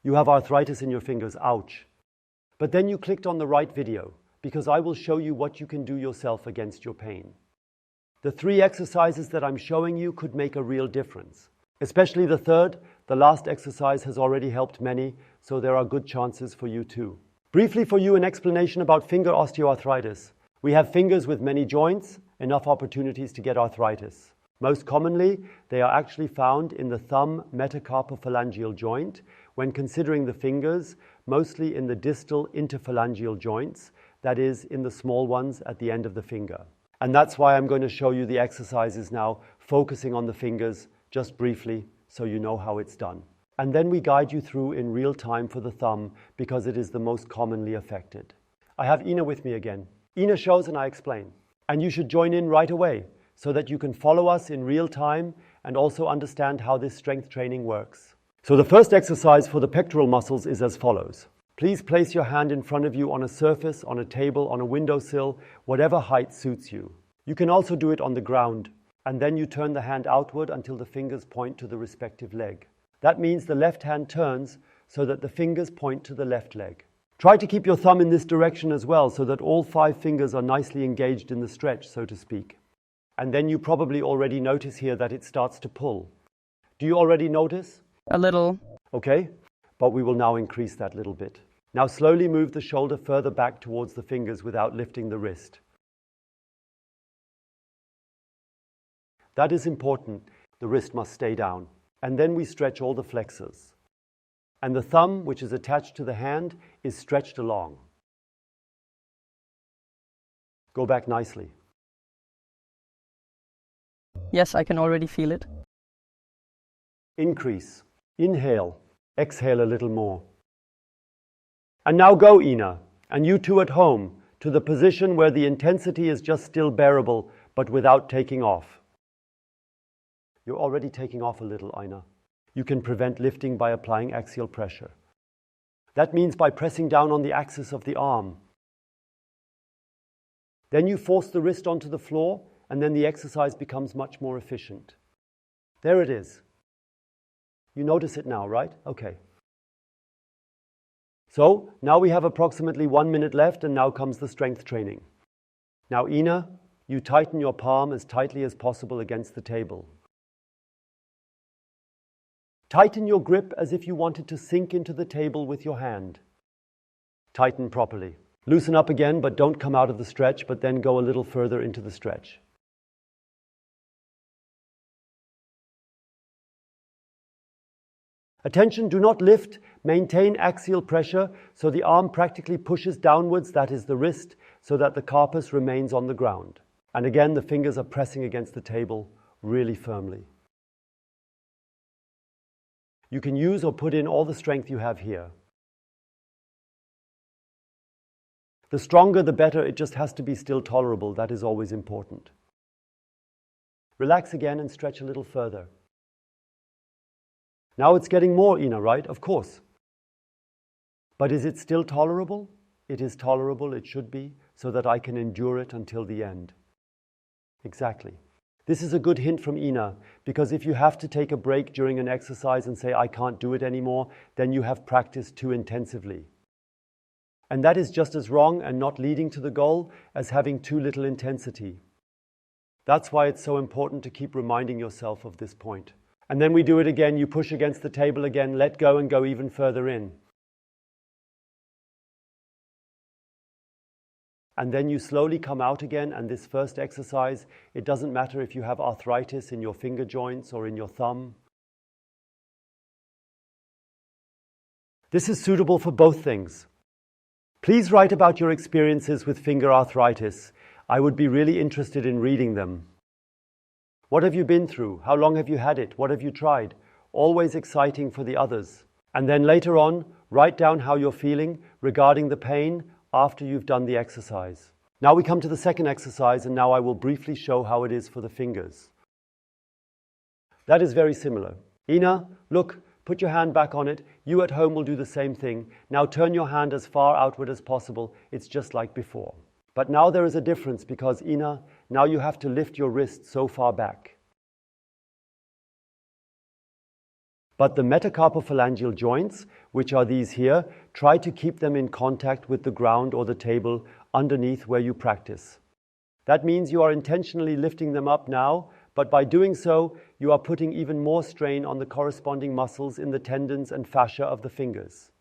You have arthritis in your fingers, ouch. But then you clicked on the right video, because I will show you what you can do yourself against your pain. The 3 exercises that I'm showing you could make a real difference. Especially the third, the last exercise has already helped many, so there are good chances for you too. Briefly for you, an explanation about finger osteoarthritis. We have fingers with many joints, enough opportunities to get arthritis. Most commonly, they are actually found in the thumb metacarpophalangeal joint, when considering the fingers, mostly in the distal interphalangeal joints, that is, in the small ones at the end of the finger. And that's why I'm going to show you the exercises now, focusing on the fingers, just briefly, so you know how it's done. And then we guide you through in real time for the thumb, because it is the most commonly affected. I have Ina with me again. Ina shows and I explain. And you should join in right away, so that you can follow us in real time and also understand how this strength training works. So the first exercise for the pectoral muscles is as follows. Please place your hand in front of you on a surface, on a table, on a windowsill, whatever height suits you. You can also do it on the ground, and then you turn the hand outward until the fingers point to the respective leg. That means the left hand turns so that the fingers point to the left leg. Try to keep your thumb in this direction as well, so that all 5 fingers are nicely engaged in the stretch, so to speak. And then you probably already notice here that it starts to pull. Do you already notice? A little. Okay, but we will now increase that little bit. Now slowly move the shoulder further back towards the fingers without lifting the wrist. That is important. The wrist must stay down. And then we stretch all the flexors. And the thumb, which is attached to the hand, is stretched along. Go back nicely. Yes, I can already feel it. Increase. Inhale. Exhale a little more. And now go, Ina, and you too at home, to the position where the intensity is just still bearable, but without taking off. You're already taking off a little, Ina. You can prevent lifting by applying axial pressure. That means by pressing down on the axis of the arm. Then you force the wrist onto the floor, and then the exercise becomes much more efficient. There it is. You notice it now, right? Okay. So, now we have approximately 1 minute left, and now comes the strength training. Now, Ina, you tighten your palm as tightly as possible against the table. Tighten your grip as if you wanted to sink into the table with your hand. Tighten properly. Loosen up again, but don't come out of the stretch, but then go a little further into the stretch. Attention, do not lift. Maintain axial pressure so the arm practically pushes downwards, that is the wrist, so that the carpus remains on the ground. And again, the fingers are pressing against the table really firmly. You can use or put in all the strength you have here. The stronger, the better. It just has to be still tolerable. That is always important. Relax again and stretch a little further. Now it's getting more, Ina, right? Of course. But is it still tolerable? It is tolerable, it should be, so that I can endure it until the end. Exactly. This is a good hint from Ina, because if you have to take a break during an exercise and say, I can't do it anymore, then you have practiced too intensively. And that is just as wrong and not leading to the goal as having too little intensity. That's why it's so important to keep reminding yourself of this point. And then we do it again, you push against the table again, let go and go even further in. And then you slowly come out again, and this first exercise, it doesn't matter if you have arthritis in your finger joints or in your thumb. This is suitable for both things. Please write about your experiences with finger arthritis. I would be really interested in reading them. What have you been through? How long have you had it? What have you tried? Always exciting for the others. And then later on, write down how you're feeling regarding the pain after you've done the exercise. Now we come to the second exercise, and now I will briefly show how it is for the fingers. That is very similar. Ina, look, put your hand back on it. You at home will do the same thing. Now turn your hand as far outward as possible. It's just like before. But now there is a difference because, Ina, now you have to lift your wrist so far back. But the metacarpophalangeal joints, which are these here, try to keep them in contact with the ground or the table underneath where you practice. That means you are intentionally lifting them up now, but by doing so, you are putting even more strain on the corresponding muscles in the tendons and fascia of the fingers.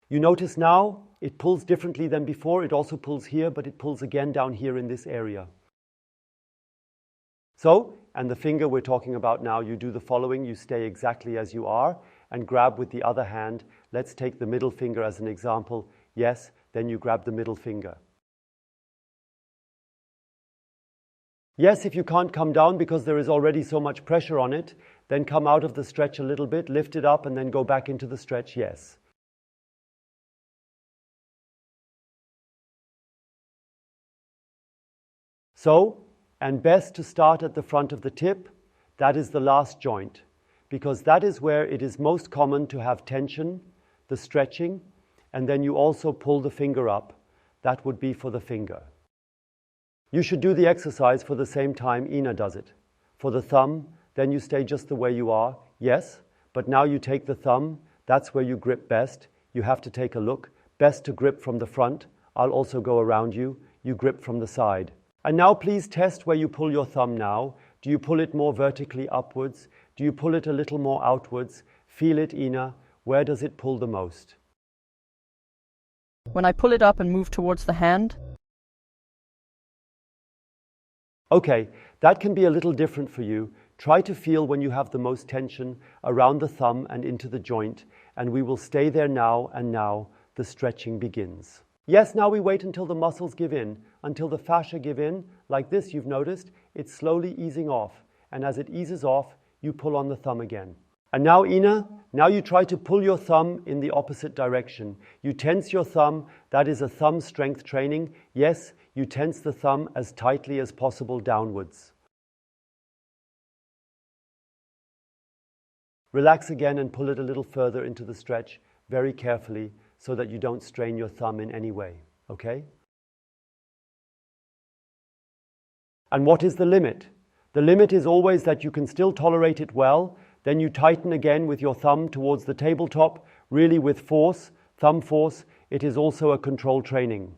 You notice now it pulls differently than before. It also pulls here, but it pulls again down here in this area. So, and the finger we're talking about now, you do the following. You stay exactly as you are and grab with the other hand. Let's take the middle finger as an example. Yes, then you grab the middle finger. Yes, if you can't come down because there is already so much pressure on it, then come out of the stretch a little bit, lift it up, and then go back into the stretch, yes. So, and best to start at the front of the tip, that is the last joint, because that is where it is most common to have tension, the stretching, and then you also pull the finger up. That would be for the finger. You should do the exercise for the same time Ina does it. For the thumb, then you stay just the way you are, yes, but now you take the thumb, that's where you grip best. You have to take a look. Best to grip from the front. I'll also go around you. You grip from the side. And now please test where you pull your thumb now. Do you pull it more vertically upwards? Do you pull it a little more outwards? Feel it, Ina. Where does it pull the most? When I pull it up and move towards the hand. Okay, that can be a little different for you. Try to feel when you have the most tension around the thumb and into the joint, and we will stay there now, and now the stretching begins. Yes, now we wait until the muscles give in, until the fascia give in. Like this, you've noticed, it's slowly easing off, and as it eases off, you pull on the thumb again. And now, Ina, now you try to pull your thumb in the opposite direction. You tense your thumb. That is a thumb strength training. Yes, you tense the thumb as tightly as possible downwards. Relax again and pull it a little further into the stretch, very carefully, so that you don't strain your thumb in any way, okay? And what is the limit? The limit is always that you can still tolerate it well. Then you tighten again with your thumb towards the tabletop, really with force, thumb force. It is also a control training.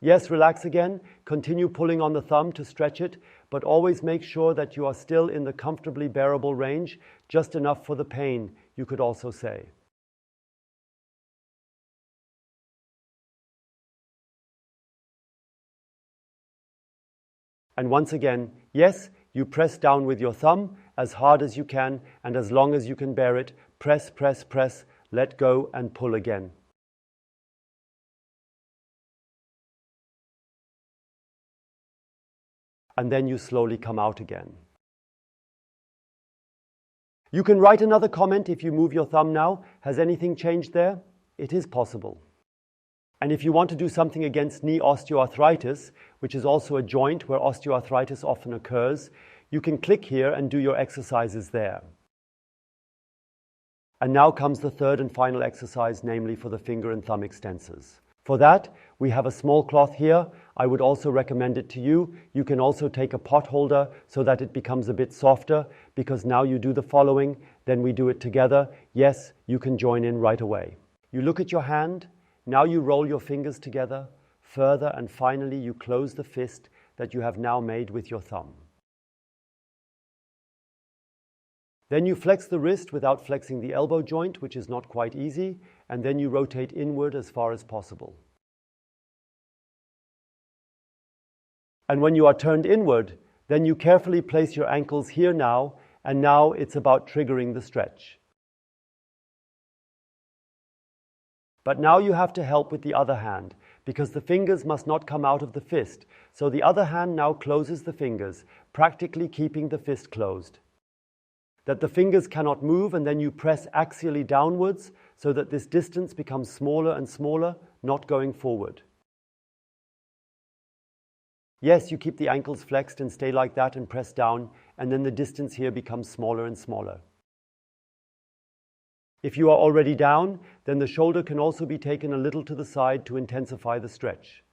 Yes, relax again. Continue pulling on the thumb to stretch it, but always make sure that you are still in the comfortably bearable range, just enough for the pain, you could also say. And once again, yes, you press down with your thumb as hard as you can and as long as you can bear it. Press, press, press, let go and pull again. And then you slowly come out again. You can write another comment if you move your thumb now. Has anything changed there? It is possible. And if you want to do something against knee osteoarthritis, which is also a joint where osteoarthritis often occurs, you can click here and do your exercises there. And now comes the third and final exercise, namely for the finger and thumb extensors. For that, we have a small cloth here. I would also recommend it to you. You can also take a pot holder so that it becomes a bit softer, because now you do the following, then we do it together. Yes, you can join in right away. You look at your hand. Now you roll your fingers together, further, and finally you close the fist that you have now made with your thumb. Then you flex the wrist without flexing the elbow joint, which is not quite easy, and then you rotate inward as far as possible. And when you are turned inward, then you carefully place your ankles here now, and now it's about triggering the stretch. But now you have to help with the other hand, because the fingers must not come out of the fist. So the other hand now closes the fingers, practically keeping the fist closed. That the fingers cannot move, and then you press axially downwards so that this distance becomes smaller and smaller, not going forward. Yes, you keep the ankles flexed and stay like that and press down, and then the distance here becomes smaller and smaller. If you are already down, then the shoulder can also be taken a little to the side to intensify the stretch.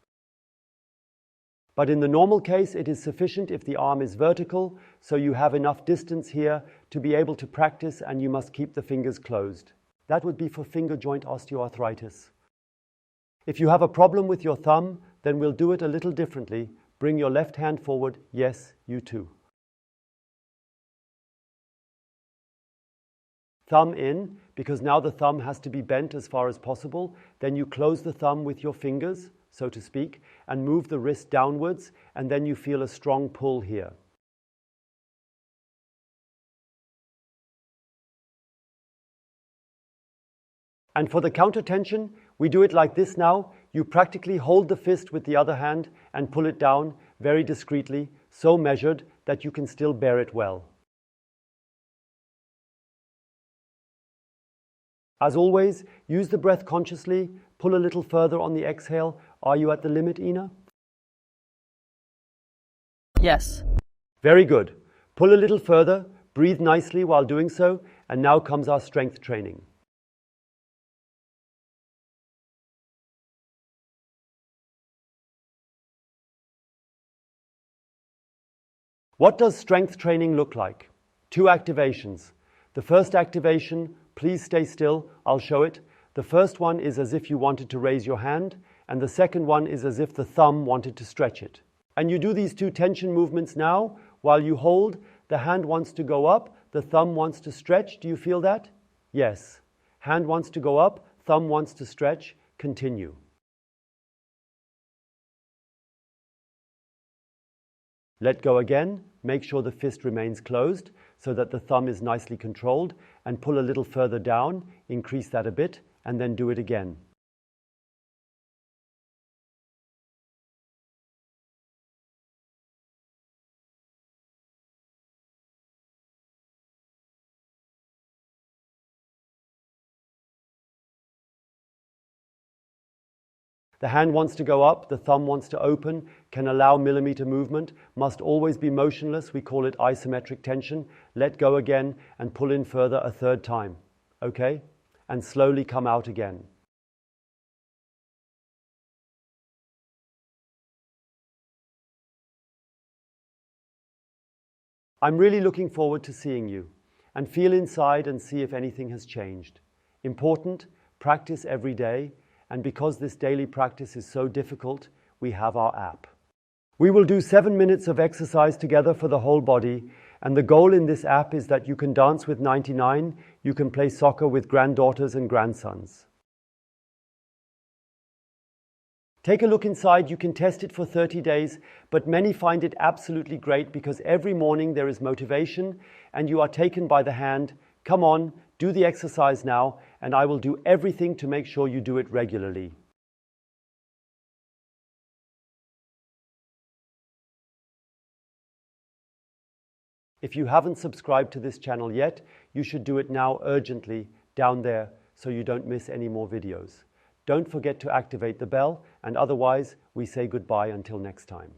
But in the normal case, it is sufficient if the arm is vertical, so you have enough distance here to be able to practice, and you must keep the fingers closed. That would be for finger joint osteoarthritis. If you have a problem with your thumb, then we'll do it a little differently. Bring your left hand forward. Yes, you too. Thumb in, because now the thumb has to be bent as far as possible. Then you close the thumb with your fingers, so to speak, and move the wrist downwards, and then you feel a strong pull here. And for the counter tension, we do it like this now. You practically hold the fist with the other hand and pull it down very discreetly, so measured that you can still bear it well. As always, use the breath consciously. Pull a little further on the exhale. Are you at the limit, Ina? Yes. Very good. Pull a little further. Breathe nicely while doing so. And now comes our strength training. What does strength training look like? 2 activations. The first activation, please stay still, I'll show it. The first one is as if you wanted to raise your hand, and the second one is as if the thumb wanted to stretch it. And you do these 2 tension movements now. While you hold, the hand wants to go up, the thumb wants to stretch. Do you feel that? Yes. Hand wants to go up, thumb wants to stretch. Continue. Let go again. Make sure the fist remains closed so that the thumb is nicely controlled, and pull a little further down, increase that a bit, and then do it again. The hand wants to go up, the thumb wants to open, can allow millimeter movement, must always be motionless. We call it isometric tension. Let go again and pull in further a 3rd time. Okay? And slowly come out again. I'm really looking forward to seeing you, and feel inside and see if anything has changed. Important, practice every day. And because this daily practice is so difficult, we have our app. We will do 7 minutes of exercise together for the whole body, and the goal in this app is that you can dance with 99, you can play soccer with granddaughters and grandsons. Take a look inside. You can test it for 30 days, but many find it absolutely great because every morning there is motivation and you are taken by the hand. Come on, do the exercise now, and I will do everything to make sure you do it regularly. If you haven't subscribed to this channel yet, you should do it now urgently down there so you don't miss any more videos. Don't forget to activate the bell, and otherwise we say goodbye until next time.